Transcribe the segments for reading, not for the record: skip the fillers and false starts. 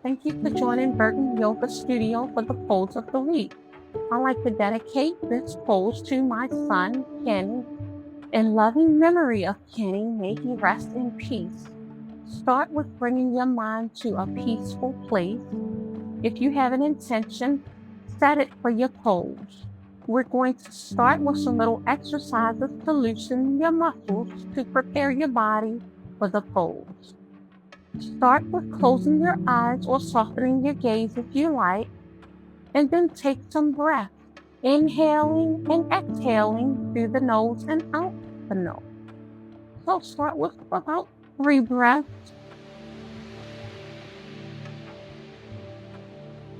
Thank you for joining Burton Yoga Studio for the pose of the week. I'd like to dedicate this pose to my son, Kenny. In loving memory of Kenny, may he rest in peace. Start with bringing your mind to a peaceful place. If you have an intention, set it for your pose. We're going to start with some little exercises to loosen your muscles to prepare your body for the pose. Start with closing your eyes or softening your gaze if you like, and then take some breath, inhaling and exhaling through the nose and out the nose. So start with about 3 breaths,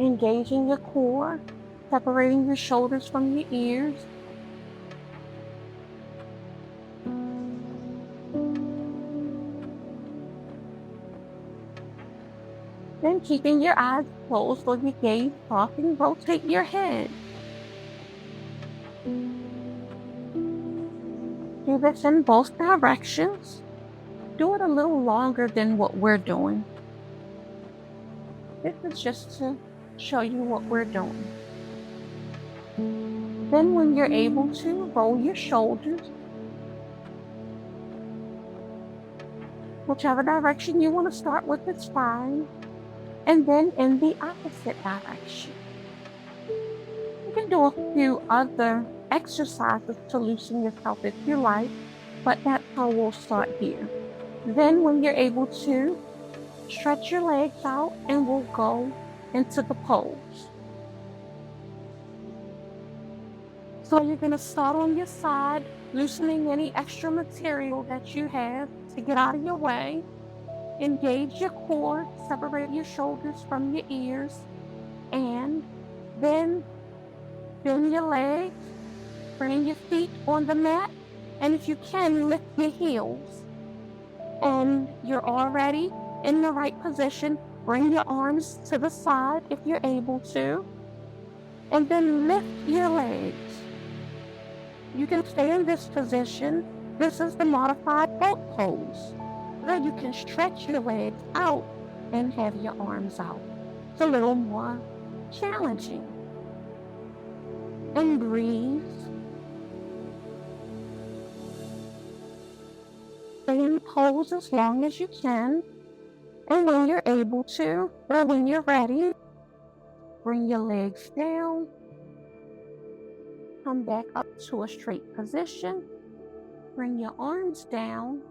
engaging your core, separating your shoulders from your ears. Then keeping your eyes closed or your gaze soft, and rotate your head. Do this in both directions. Do it a little longer than what we're doing. This is just to show you what we're doing. Then when you're able to, roll your shoulders, whichever direction you want to start with is fine, and then in the opposite direction. You can do a few other exercises to loosen yourself if you like, but that's how we'll start here. Then when you're able to, stretch your legs out and we'll go into the pose. So you're going to start on your side, loosening any extra material that you have to get out of your way. Engage your core, separate your shoulders from your ears, and then bend your legs, bring your feet on the mat, and if you can, lift your heels. And you're already in the right position. Bring your arms to the side if you're able to, and then lift your legs. You can stay in this position. This is the modified boat pose. Then you can stretch your legs out and have your arms out. It's a little more challenging. And breathe. Stay in pose as long as you can. And when you're able to, or when you're ready, bring your legs down. Come back up to a straight position. Bring your arms down.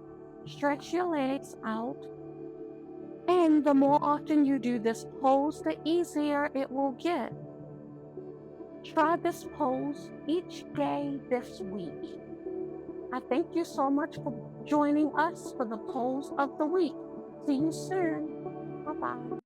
Stretch your legs out. And the more often you do this pose, the easier it will get. Try this pose each day this week. I thank you so much for joining us for the pose of the week. See you soon. Bye-bye.